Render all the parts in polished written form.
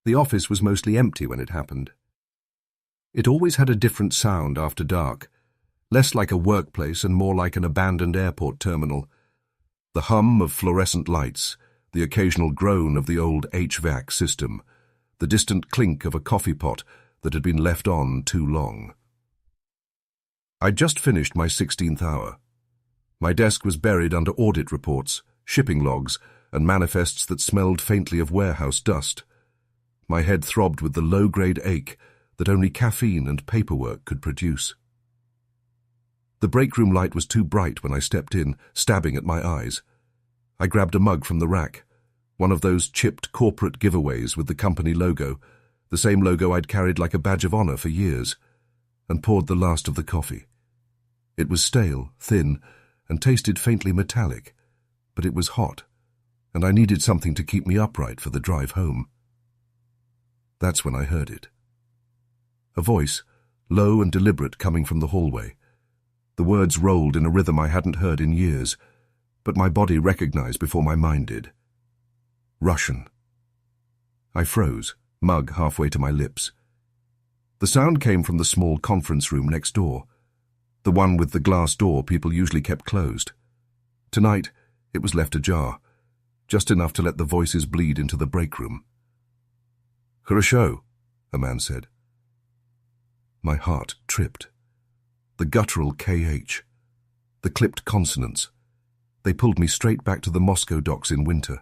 The office was mostly empty when it happened. It always had a different sound after dark, less like a workplace and more like an abandoned airport terminal. The hum of fluorescent lights, the occasional groan of the old HVAC system, the distant clink of a coffee pot that had been left on too long. I'd just finished my 16th hour. My desk was buried under audit reports, shipping logs, and manifests that smelled faintly of warehouse dust. My head throbbed with the low-grade ache that only caffeine and paperwork could produce. The break room light was too bright when I stepped in, stabbing at my eyes. I grabbed a mug from the rack, one of those chipped corporate giveaways with the company logo, the same logo I'd carried like a badge of honor for years, and poured the last of the coffee. It was stale, thin, and tasted faintly metallic, but it was hot, and I needed something to keep me upright for the drive home. That's when I heard it. A voice, low and deliberate, coming from the hallway. The words rolled in a rhythm I hadn't heard in years, but my body recognized before my mind did. Russian. I froze, mug halfway to my lips. The sound came from the small conference room next door, the one with the glass door people usually kept closed. Tonight, it was left ajar, just enough to let the voices bleed into the break room. "Хорошо," a man said. My heart tripped. The guttural KH, the clipped consonants. They pulled me straight back to the Moscow docks in winter,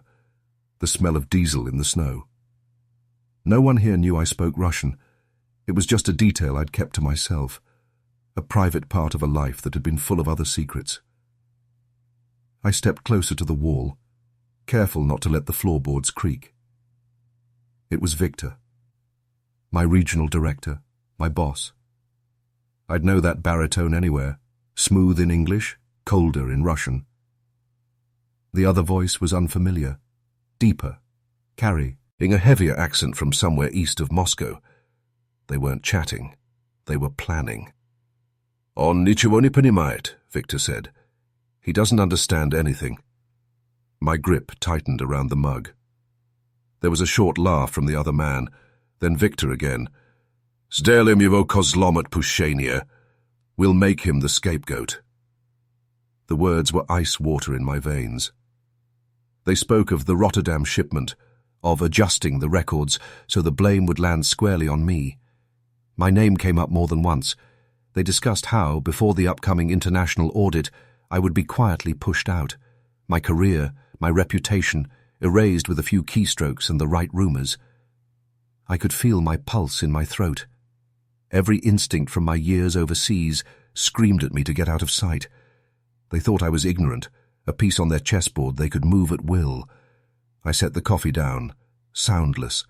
the smell of diesel in the snow. No one here knew I spoke Russian. It was just a detail I'd kept to myself, a private part of a life that had been full of other secrets. I stepped closer to the wall, careful not to let the floorboards creak. It was Victor, my regional director, my boss. I'd know that baritone anywhere, smooth in English, colder in Russian. The other voice was unfamiliar, deeper, carrying a heavier accent from somewhere east of Moscow. They weren't chatting, they were planning. "Он ничего не понимает," Victor said. "He doesn't understand anything." My grip tightened around the mug. There was a short laugh from the other man, then Victor again. "Сделаем его козлом отпущения. We'll make him the scapegoat." The words were ice water in my veins. They spoke of the Rotterdam shipment, of adjusting the records so the blame would land squarely on me. My name came up more than once. They discussed how, before the upcoming international audit, I would be quietly pushed out, my career, my reputation, erased with a few keystrokes and the right rumors. I could feel my pulse in my throat. Every instinct from my years overseas screamed at me to get out of sight. They thought I was ignorant, a piece on their chessboard they could move at will. I set the coffee down, soundless,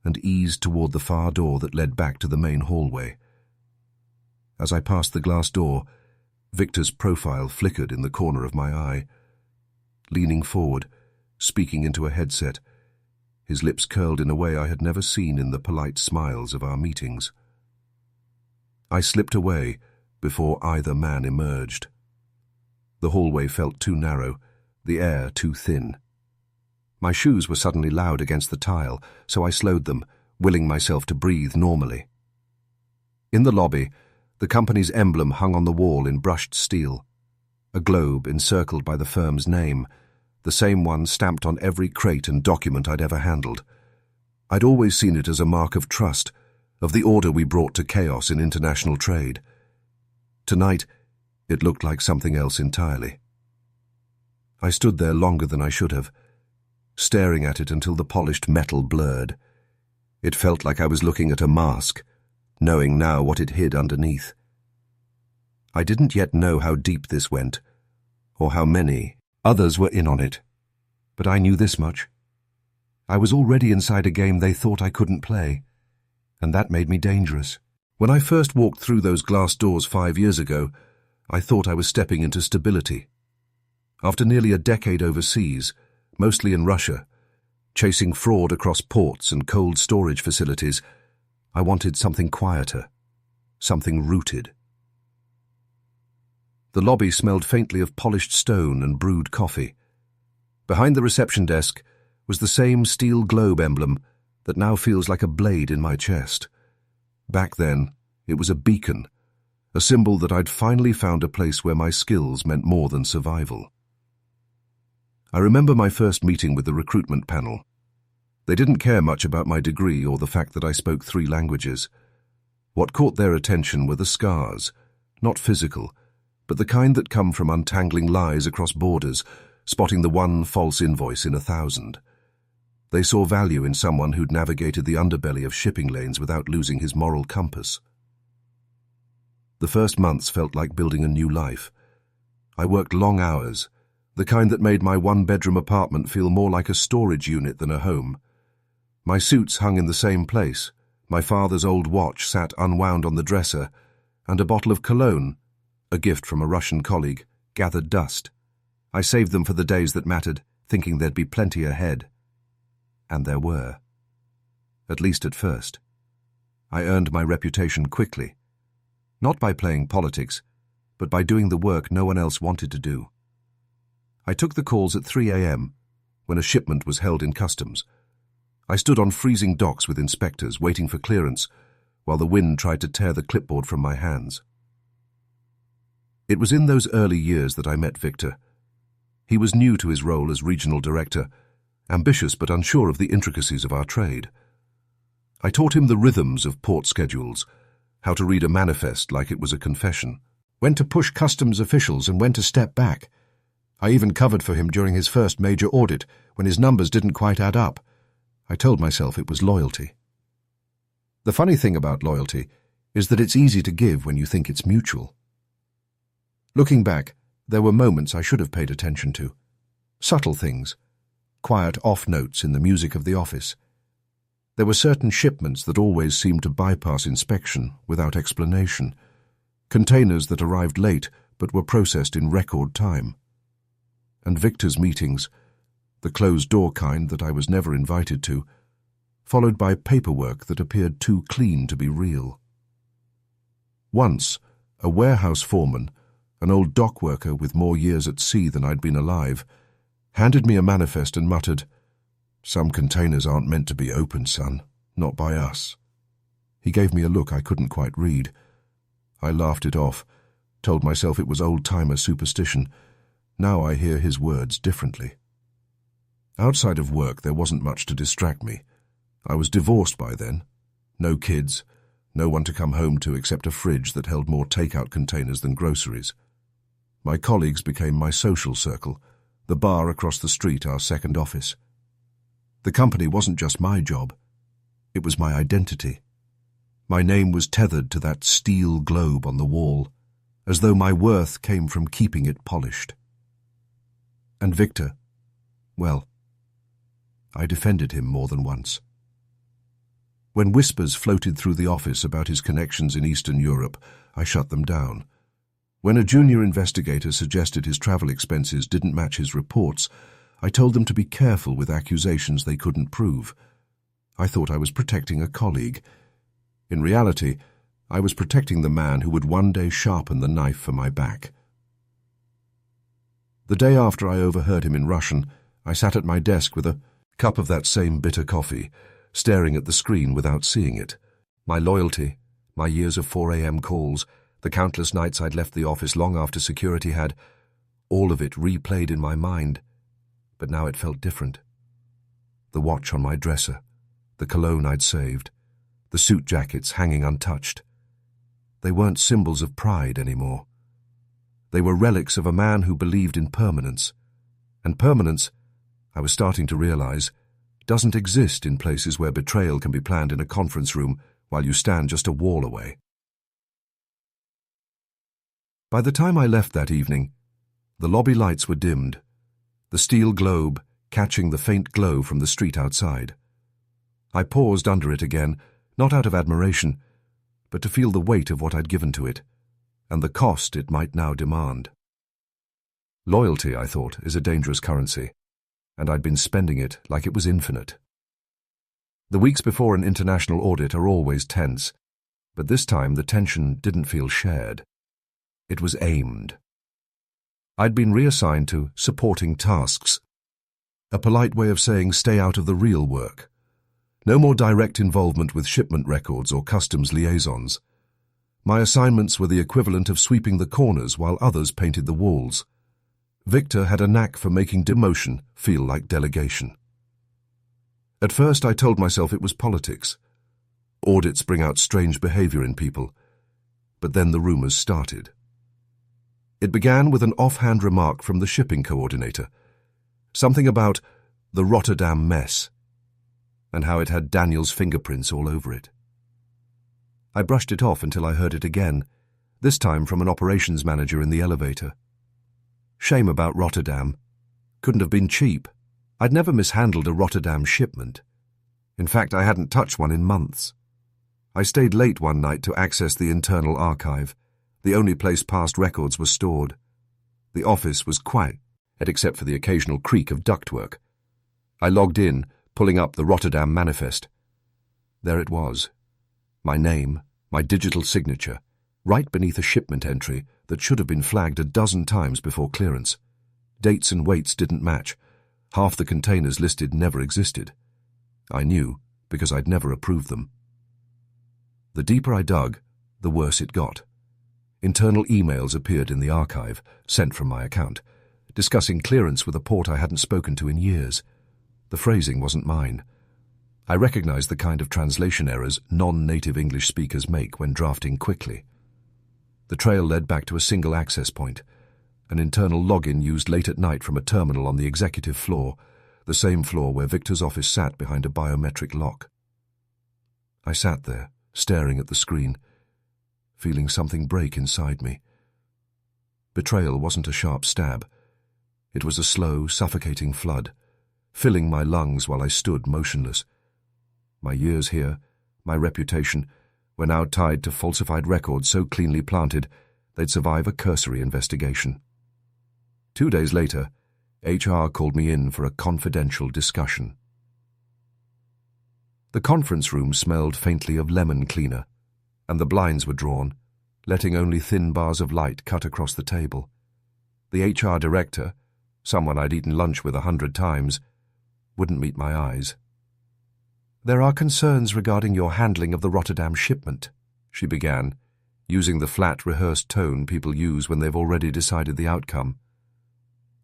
and eased toward the far door that led back to the main hallway. As I passed the glass door, Victor's profile flickered in the corner of my eye. Leaning forward, speaking into a headset, his lips curled in a way I had never seen in the polite smiles of our meetings. I slipped away before either man emerged. The hallway felt too narrow, the air too thin. My shoes were suddenly loud against the tile, so I slowed them, willing myself to breathe normally. In the lobby, the company's emblem hung on the wall in brushed steel, a globe encircled by the firm's name, the same one stamped on every crate and document I'd ever handled. I'd always seen it as a mark of trust, of the order we brought to chaos in international trade. Tonight, it looked like something else entirely. I stood there longer than I should have, staring at it until the polished metal blurred. It felt like I was looking at a mask, knowing now what it hid underneath. I didn't yet know how deep this went, or how many others were in on it, but I knew this much. I was already inside a game they thought I couldn't play, and that made me dangerous. When I first walked through those glass doors 5 years ago, I thought I was stepping into stability. After nearly a decade overseas, mostly in Russia, chasing fraud across ports and cold storage facilities, I wanted something quieter, something rooted. The lobby smelled faintly of polished stone and brewed coffee. Behind the reception desk was the same steel globe emblem, that now feels like a blade in my chest. Back then, it was a beacon, a symbol that I'd finally found a place where my skills meant more than survival. I remember my first meeting with the recruitment panel. They didn't care much about my degree or the fact that I spoke 3 languages. What caught their attention were the scars, not physical, but the kind that come from untangling lies across borders, spotting the one false invoice in 1,000. They saw value in someone who'd navigated the underbelly of shipping lanes without losing his moral compass. The first months felt like building a new life. I worked long hours, the kind that made my 1-bedroom apartment feel more like a storage unit than a home. My suits hung in the same place, my father's old watch sat unwound on the dresser, and a bottle of cologne, a gift from a Russian colleague, gathered dust. I saved them for the days that mattered, thinking there'd be plenty ahead. And there were. At least at first. I earned my reputation quickly. Not by playing politics, but by doing the work no one else wanted to do. I took the calls at 3 a.m., when a shipment was held in customs. I stood on freezing docks with inspectors, waiting for clearance, while the wind tried to tear the clipboard from my hands. It was in those early years that I met Victor. He was new to his role as regional director, ambitious but unsure of the intricacies of our trade. I taught him the rhythms of port schedules, how to read a manifest like it was a confession, when to push customs officials and when to step back. I even covered for him during his first major audit, when his numbers didn't quite add up. I told myself it was loyalty. The funny thing about loyalty is that it's easy to give when you think it's mutual. Looking back, there were moments I should have paid attention to. Subtle things. Quiet off notes in the music of the office. There were certain shipments that always seemed to bypass inspection without explanation. Containers that arrived late but were processed in record time. And Victor's meetings, the closed-door kind that I was never invited to, followed by paperwork that appeared too clean to be real. Once, a warehouse foreman, an old dock worker with more years at sea than I'd been alive, handed me a manifest and muttered, "Some containers aren't meant to be opened, son, not by us." He gave me a look I couldn't quite read. I laughed it off, told myself it was old-timer superstition. Now I hear his words differently. Outside of work, there wasn't much to distract me. I was divorced by then. No kids, no one to come home to except a fridge that held more takeout containers than groceries. My colleagues became my social circle, the bar across the street our second office. The company wasn't just my job. It was my identity. My name was tethered to that steel globe on the wall, as though my worth came from keeping it polished. And Victor, well, I defended him more than once. When whispers floated through the office about his connections in Eastern Europe, I shut them down. When a junior investigator suggested his travel expenses didn't match his reports, I told them to be careful with accusations they couldn't prove. I thought I was protecting a colleague. In reality, I was protecting the man who would one day sharpen the knife for my back. The day after I overheard him in Russian, I sat at my desk with a cup of that same bitter coffee, staring at the screen without seeing it. My loyalty, my years of 4 a.m. calls, the countless nights I'd left the office long after security had, all of it replayed in my mind. But now it felt different. The watch on my dresser, the cologne I'd saved, the suit jackets hanging untouched. They weren't symbols of pride anymore. They were relics of a man who believed in permanence. And permanence, I was starting to realize, doesn't exist in places where betrayal can be planned in a conference room while you stand just a wall away. By the time I left that evening, the lobby lights were dimmed, the steel globe catching the faint glow from the street outside. I paused under it again, not out of admiration, but to feel the weight of what I'd given to it, and the cost it might now demand. Loyalty, I thought, is a dangerous currency, and I'd been spending it like it was infinite. The weeks before an international audit are always tense, but this time the tension didn't feel shared. It was aimed. I'd been reassigned to supporting tasks, a polite way of saying stay out of the real work. No more direct involvement with shipment records or customs liaisons. My assignments were the equivalent of sweeping the corners while others painted the walls. Victor had a knack for making demotion feel like delegation. At first I told myself it was politics. Audits bring out strange behavior in people. But then the rumors started. It began with an offhand remark from the shipping coordinator. Something about the Rotterdam mess, and how it had Daniel's fingerprints all over it. I brushed it off until I heard it again, this time from an operations manager in the elevator. Shame about Rotterdam. Couldn't have been cheap. I'd never mishandled a Rotterdam shipment. In fact, I hadn't touched one in months. I stayed late one night to access the internal archive, the only place past records were stored. The office was quiet, except for the occasional creak of ductwork. I logged in, pulling up the Rotterdam manifest. There it was. My name, my digital signature, right beneath a shipment entry that should have been flagged a dozen times before clearance. Dates and weights didn't match. Half the containers listed never existed. I knew, because I'd never approved them. The deeper I dug, the worse it got. Internal emails appeared in the archive, sent from my account, discussing clearance with a port I hadn't spoken to in years. The phrasing wasn't mine. I recognized the kind of translation errors non-native English speakers make when drafting quickly. The trail led back to a single access point, an internal login used late at night from a terminal on the executive floor, the same floor where Victor's office sat behind a biometric lock. I sat there, staring at the screen, feeling something break inside me. Betrayal wasn't a sharp stab. It was a slow, suffocating flood, filling my lungs while I stood motionless. My years here, my reputation, were now tied to falsified records so cleanly planted they'd survive a cursory investigation. 2 days later, HR called me in for a confidential discussion. The conference room smelled faintly of lemon cleaner, and the blinds were drawn, letting only thin bars of light cut across the table. The HR director, someone I'd eaten lunch with 100 times, wouldn't meet my eyes. "There are concerns regarding your handling of the Rotterdam shipment," she began, using the flat, rehearsed tone people use when they've already decided the outcome.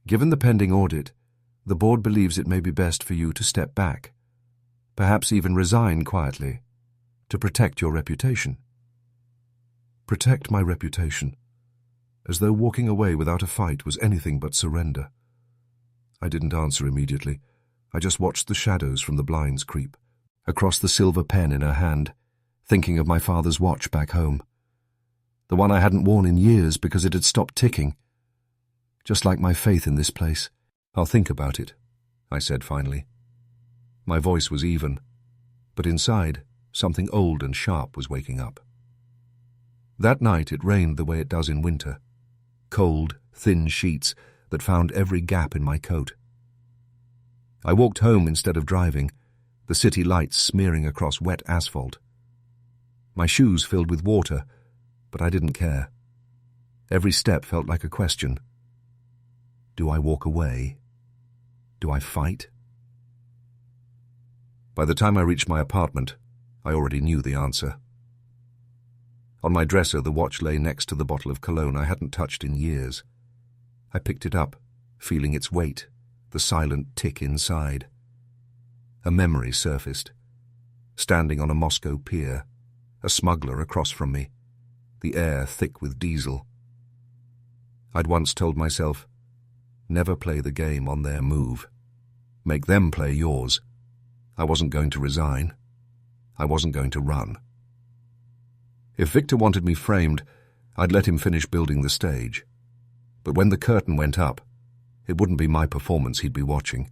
"Given the pending audit, the board believes it may be best for you to step back, perhaps even resign quietly, to protect your reputation." Protect my reputation, as though walking away without a fight was anything but surrender. I didn't answer immediately. I just watched the shadows from the blinds creep, across the silver pen in her hand, thinking of my father's watch back home. The one I hadn't worn in years because it had stopped ticking. Just like my faith in this place. "I'll think about it," I said finally. My voice was even, but inside, something old and sharp was waking up. That night it rained the way it does in winter. Cold, thin sheets that found every gap in my coat. I walked home instead of driving, the city lights smearing across wet asphalt. My shoes filled with water, but I didn't care. Every step felt like a question. Do I walk away? Do I fight? By the time I reached my apartment, I already knew the answer. On my dresser, the watch lay next to the bottle of cologne I hadn't touched in years. I picked it up, feeling its weight, the silent tick inside. A memory surfaced. Standing on a Moscow pier, a smuggler across from me, the air thick with diesel. I'd once told myself, never play the game on their move. Make them play yours. I wasn't going to resign. I wasn't going to run. If Victor wanted me framed, I'd let him finish building the stage. But when the curtain went up, it wouldn't be my performance he'd be watching.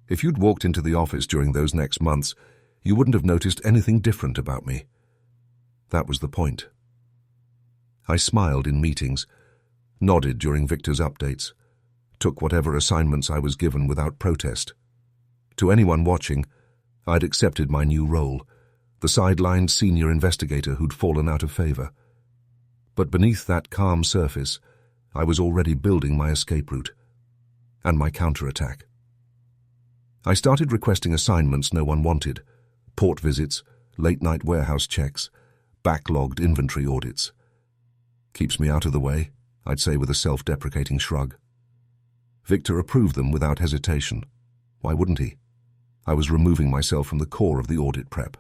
If you'd walked into the office during those next months, you wouldn't have noticed anything different about me. That was the point. I smiled in meetings, nodded during Victor's updates, took whatever assignments I was given without protest. To anyone watching, I'd accepted my new role, the sidelined senior investigator who'd fallen out of favor. But beneath that calm surface, I was already building my escape route and my counterattack. I started requesting assignments no one wanted, Port visits, late-night warehouse checks, backlogged inventory audits. Keeps me out of the way, I'd say with a self-deprecating shrug. Victor approved them without hesitation. Why wouldn't he? I was removing myself from the core of the audit prep.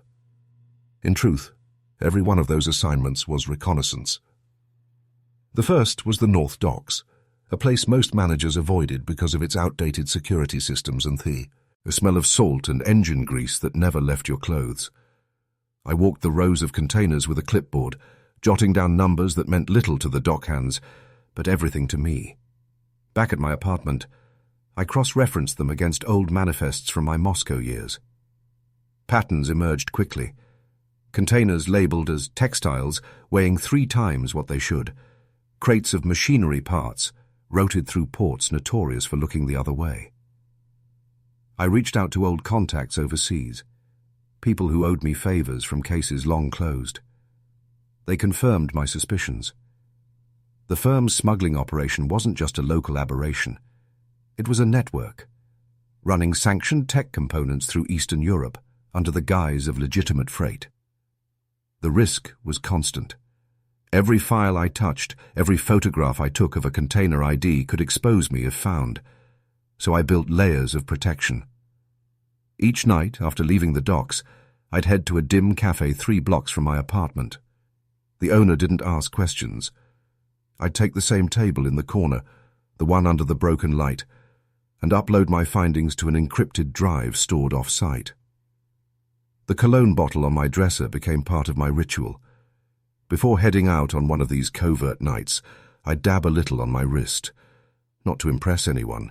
In truth, every one of those assignments was reconnaissance. The first was the North Docks, a place most managers avoided because of its outdated security systems and the smell of salt and engine grease that never left your clothes. I walked the rows of containers with a clipboard, jotting down numbers that meant little to the dockhands, but everything to me. Back at my apartment, I cross-referenced them against old manifests from my Moscow years. Patterns emerged quickly. Containers labelled as textiles weighing 3 times what they should. Crates of machinery parts, routed through ports notorious for looking the other way. I reached out to old contacts overseas, people who owed me favours from cases long closed. They confirmed my suspicions. The firm's smuggling operation wasn't just a local aberration. It was a network, running sanctioned tech components through Eastern Europe under the guise of legitimate freight. The risk was constant. Every file I touched, every photograph I took of a container ID could expose me if found, so I built layers of protection. Each night, after leaving the docks, I'd head to a dim cafe 3 blocks from my apartment. The owner didn't ask questions. I'd take the same table in the corner, the one under the broken light, and upload my findings to an encrypted drive stored off-site. The cologne bottle on my dresser became part of my ritual. Before heading out on one of these covert nights, I'd dab a little on my wrist, not to impress anyone,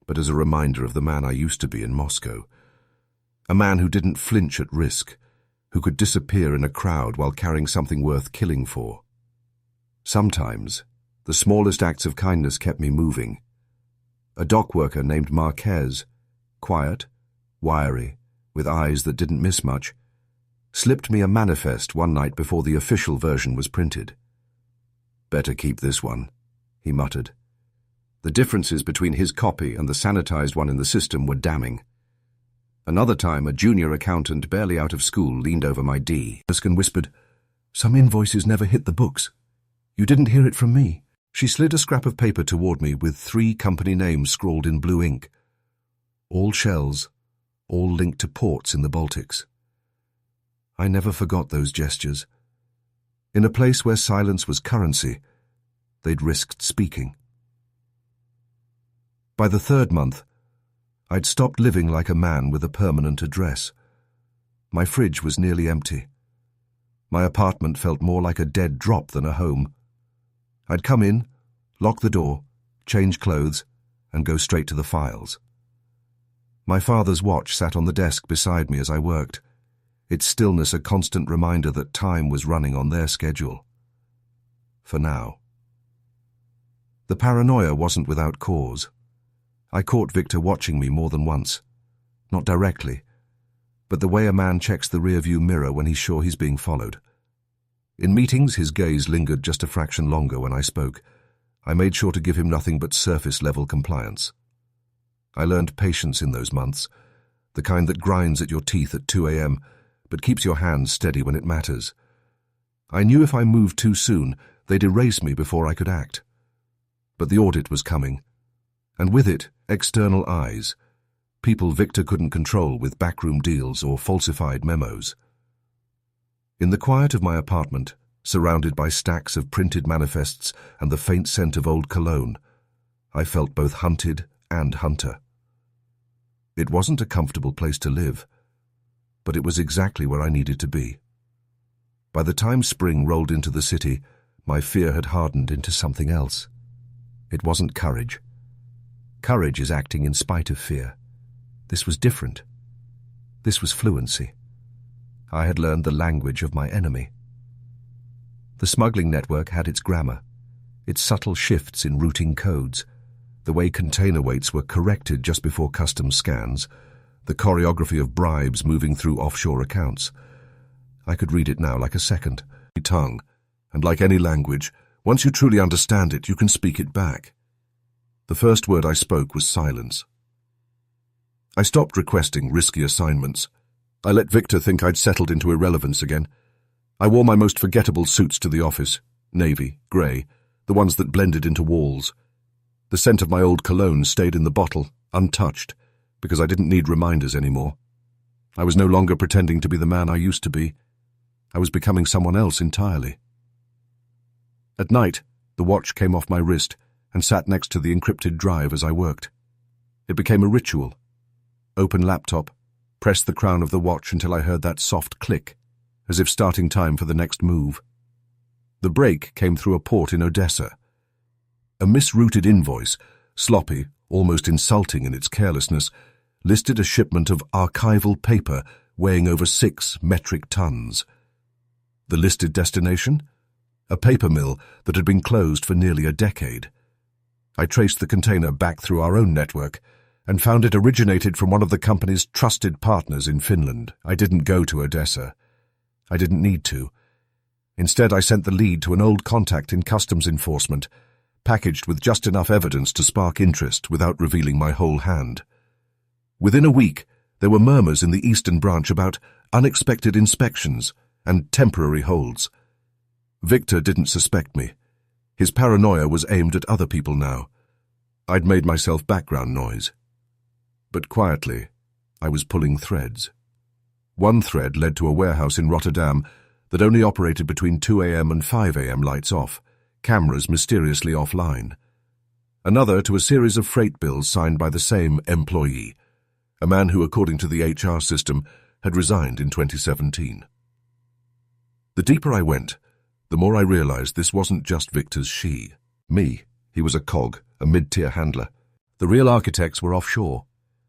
but as a reminder of the man I used to be in Moscow. A man who didn't flinch at risk, who could disappear in a crowd while carrying something worth killing for. Sometimes, the smallest acts of kindness kept me moving. A dock worker named Marquez, quiet, wiry, with eyes that didn't miss much, slipped me a manifest one night before the official version was printed. "Better keep this one," he muttered. The differences between his copy and the sanitized one in the system were damning. Another time, a junior accountant barely out of school leaned over my desk and whispered, "Some invoices never hit the books. You didn't hear it from me." She slid a scrap of paper toward me with 3 company names scrawled in blue ink. All shells, all linked to ports in the Baltics. I never forgot those gestures. In a place where silence was currency, they'd risked speaking. By the 3rd month, I'd stopped living like a man with a permanent address. My fridge was nearly empty. My apartment felt more like a dead drop than a home. I'd come in, lock the door, change clothes, and go straight to the files. My father's watch sat on the desk beside me as I worked, its stillness a constant reminder that time was running on their schedule. For now. The paranoia wasn't without cause. I caught Victor watching me more than once. Not directly, but the way a man checks the rearview mirror when he's sure he's being followed. In meetings, his gaze lingered just a fraction longer when I spoke. I made sure to give him nothing but surface-level compliance. I learned patience in those months, the kind that grinds at your teeth at 2 a.m., but keeps your hands steady when it matters. I knew if I moved too soon, they'd erase me before I could act. But the audit was coming, and with it, external eyes, people Victor couldn't control with backroom deals or falsified memos. In the quiet of my apartment, surrounded by stacks of printed manifests and the faint scent of old cologne, I felt both hunted and hunter. It wasn't a comfortable place to live, but it was exactly where I needed to be. By the time spring rolled into the city, my fear had hardened into something else. It wasn't courage. Courage is acting in spite of fear. This was different. This was fluency. I had learned the language of my enemy. The smuggling network had its grammar, its subtle shifts in routing codes, the way container weights were corrected just before customs scans, the choreography of bribes moving through offshore accounts. I could read it now like a second tongue, and like any language, once you truly understand it, you can speak it back. The first word I spoke was silence. I stopped requesting risky assignments, I let Victor think I'd settled into irrelevance again. I wore my most forgettable suits to the office, navy, grey, the ones that blended into walls. The scent of my old cologne stayed in the bottle, untouched, because I didn't need reminders anymore. I was no longer pretending to be the man I used to be. I was becoming someone else entirely. At night, the watch came off my wrist and sat next to the encrypted drive as I worked. It became a ritual. Open laptop, press the crown of the watch until I heard that soft click, as if starting time for the next move. The break came through a port in Odessa. A misrouted invoice, sloppy, almost insulting in its carelessness, listed a shipment of archival paper weighing over 6 metric tons. The listed destination? A paper mill that had been closed for nearly a decade. I traced the container back through our own network and found it originated from one of the company's trusted partners in Finland. I didn't go to Odessa. I didn't need to. Instead, I sent the lead to an old contact in customs enforcement, packaged with just enough evidence to spark interest without revealing my whole hand. Within a week, there were murmurs in the eastern branch about unexpected inspections and temporary holds. Victor didn't suspect me. His paranoia was aimed at other people now. I'd made myself background noise. But quietly, I was pulling threads. One thread led to a warehouse in Rotterdam that only operated between 2 a.m. and 5 a.m. lights off, cameras mysteriously offline. Another to a series of freight bills signed by the same employee, a man who, according to the HR system, had resigned in 2017. The deeper I went, the more I realized this wasn't just Victor's she. Me, he was a cog, a mid-tier handler. The real architects were offshore.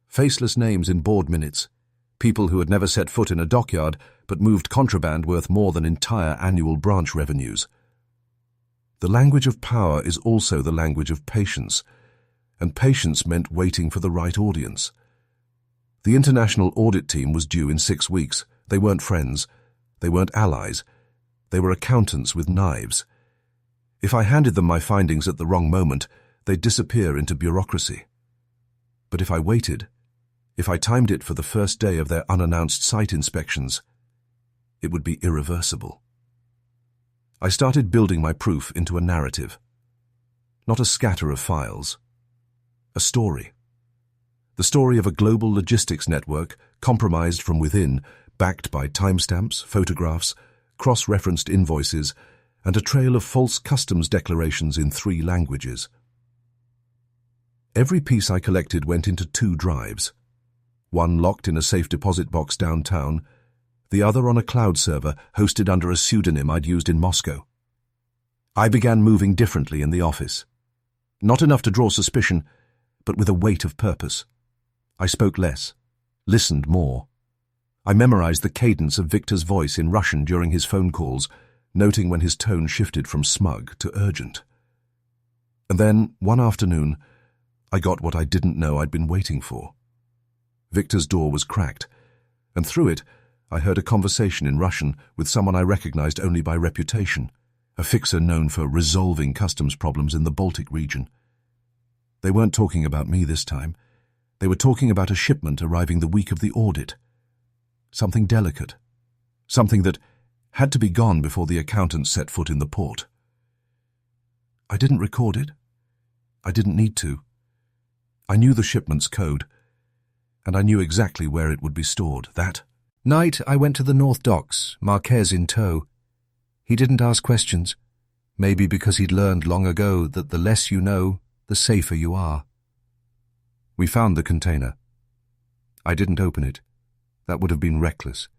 Faceless names in board minutes. People who had never set foot in a dockyard but moved contraband worth more than entire annual branch revenues. The language of power is also the language of patience, and patience meant waiting for the right audience. The international audit team was due in 6 weeks. They weren't friends. They weren't allies. They were accountants with knives. If I handed them my findings at the wrong moment, they'd disappear into bureaucracy. But if I waited, if I timed it for the first day of their unannounced site inspections, it would be irreversible. I started building my proof into a narrative. Not a scatter of files. A story. The story of a global logistics network, compromised from within, backed by timestamps, photographs, cross-referenced invoices, and a trail of false customs declarations in 3 languages. Every piece I collected went into 2 drives. One locked in a safe deposit box downtown, the other on a cloud server hosted under a pseudonym I'd used in Moscow. I began moving differently in the office. Not enough to draw suspicion, but with a weight of purpose. I spoke less, listened more. I memorized the cadence of Victor's voice in Russian during his phone calls, noting when his tone shifted from smug to urgent. And then, one afternoon, I got what I didn't know I'd been waiting for. Victor's door was cracked, and through it, I heard a conversation in Russian with someone I recognized only by reputation, a fixer known for resolving customs problems in the Baltic region. They weren't talking about me this time. They were talking about a shipment arriving the week of the audit. Something delicate. Something that had to be gone before the accountants set foot in the port. I didn't record it. I didn't need to. I knew the shipment's code, and I knew exactly where it would be stored. That night I went to the North Docks, Marquez in tow. He didn't ask questions, maybe because he'd learned long ago that the less you know, the safer you are. We found the container. I didn't open it. That would have been reckless.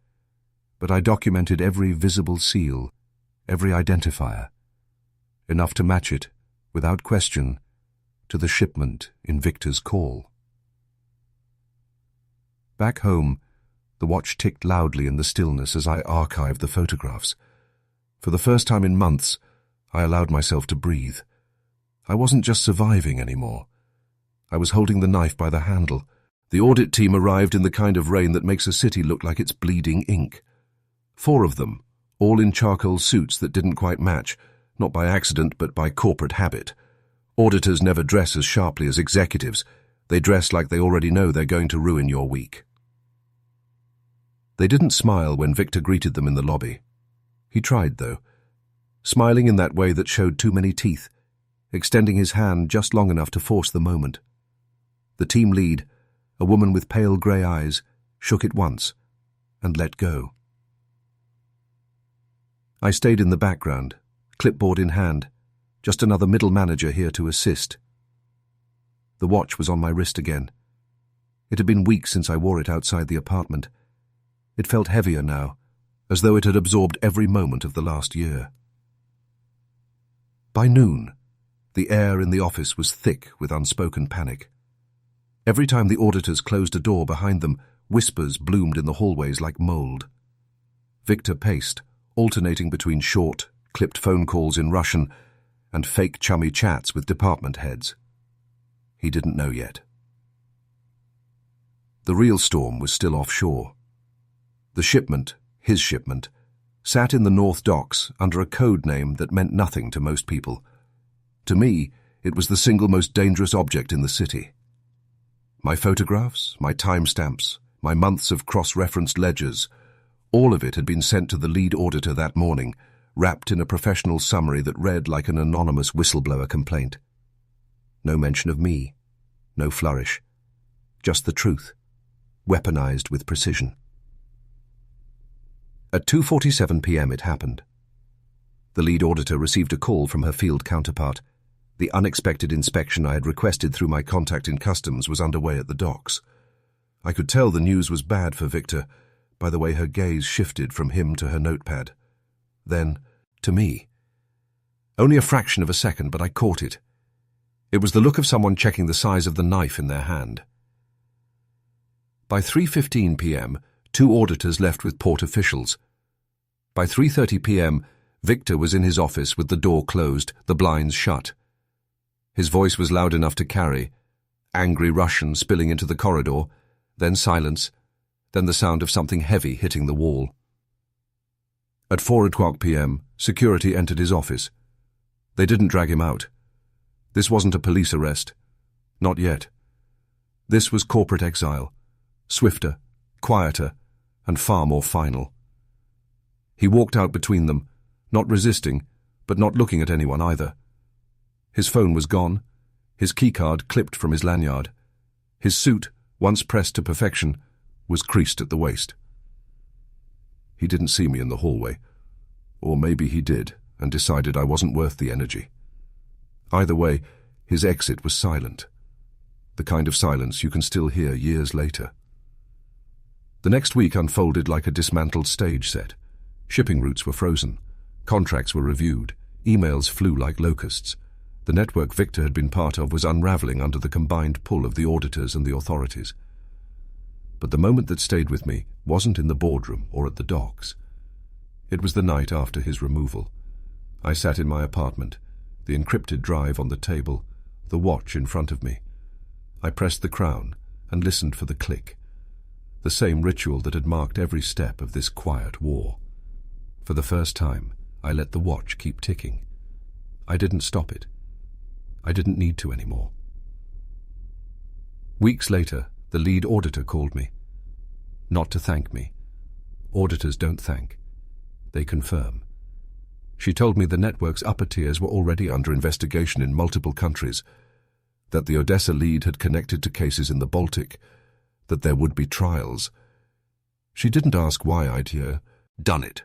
But I documented every visible seal, every identifier, enough to match it, without question, to the shipment in Victor's call. Back home, the watch ticked loudly in the stillness as I archived the photographs. For the first time in months, I allowed myself to breathe. I wasn't just surviving anymore. I was holding the knife by the handle. The audit team arrived in the kind of rain that makes a city look like it's bleeding ink. 4 of them, all in charcoal suits that didn't quite match, not by accident but by corporate habit. Auditors never dress as sharply as executives. They dress like they already know they're going to ruin your week. They didn't smile when Victor greeted them in the lobby. He tried, though, smiling in that way that showed too many teeth, extending his hand just long enough to force the moment. The team lead, a woman with pale grey eyes, shook it once and let go. I stayed in the background, clipboard in hand, just another middle manager here to assist. The watch was on my wrist again. It had been weeks since I wore it outside the apartment. It felt heavier now, as though it had absorbed every moment of the last year. By noon, the air in the office was thick with unspoken panic. Every time the auditors closed a door behind them, whispers bloomed in the hallways like mold. Victor paced, alternating between short, clipped phone calls in Russian and fake chummy chats with department heads. He didn't know yet. The real storm was still offshore. The shipment, his shipment, sat in the North Docks under a code name that meant nothing to most people. To me, it was the single most dangerous object in the city. My photographs, my timestamps, my months of cross-referenced ledgers, all of it had been sent to the lead auditor that morning, wrapped in a professional summary that read like an anonymous whistleblower complaint. No mention of me, no flourish, just the truth, weaponized with precision. At 2:47 p.m. it happened. The lead auditor received a call from her field counterpart. The unexpected inspection I had requested through my contact in customs was underway at the docks. I could tell the news was bad for Victor by the way her gaze shifted from him to her notepad. Then, to me. Only a fraction of a second, but I caught it. It was the look of someone checking the size of the knife in their hand. By 3:15 p.m., 2 auditors left with port officials. By 3:30 p.m., Victor was in his office with the door closed, the blinds shut. His voice was loud enough to carry, angry Russian spilling into the corridor, then silence, then the sound of something heavy hitting the wall. At 4:00 p.m., security entered his office. They didn't drag him out. This wasn't a police arrest. Not yet. This was corporate exile, swifter, quieter, and far more final. He walked out between them, not resisting, but not looking at anyone either. His phone was gone, his keycard clipped from his lanyard. His suit, once pressed to perfection, was creased at the waist. He didn't see me in the hallway. Or maybe he did, and decided I wasn't worth the energy. Either way, his exit was silent. The kind of silence you can still hear years later. The next week unfolded like a dismantled stage set. Shipping routes were frozen. Contracts were reviewed. Emails flew like locusts. The network Victor had been part of was unraveling under the combined pull of the auditors and the authorities. But the moment that stayed with me wasn't in the boardroom or at the docks. It was the night after his removal. I sat in my apartment, the encrypted drive on the table, the watch in front of me. I pressed the crown and listened for the click, the same ritual that had marked every step of this quiet war. For the first time, I let the watch keep ticking. I didn't stop it. I didn't need to anymore. Weeks later, the lead auditor called me. Not to thank me. Auditors don't thank. They confirm. She told me the network's upper tiers were already under investigation in multiple countries, that the Odessa lead had connected to cases in the Baltic, that there would be trials. She didn't ask why I'd done it.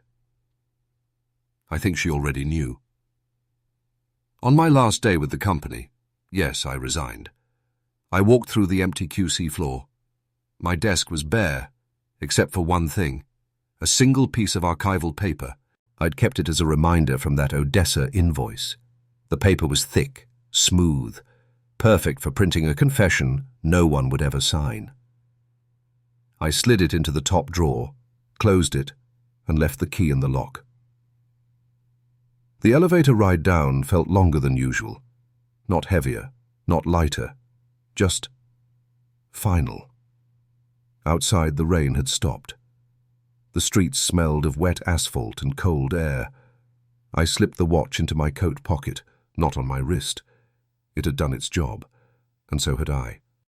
I think she already knew. On my last day with the company, yes, I resigned. I walked through the empty QC floor. My desk was bare, except for one thing, a single piece of archival paper. I'd kept it as a reminder from that Odessa invoice. The paper was thick, smooth, perfect for printing a confession no one would ever sign. I slid it into the top drawer, closed it, and left the key in the lock. The elevator ride down felt longer than usual. Not heavier, not lighter, just final. Outside, the rain had stopped. The streets smelled of wet asphalt and cold air. I slipped the watch into my coat pocket, not on my wrist. It had done its job, and so had I.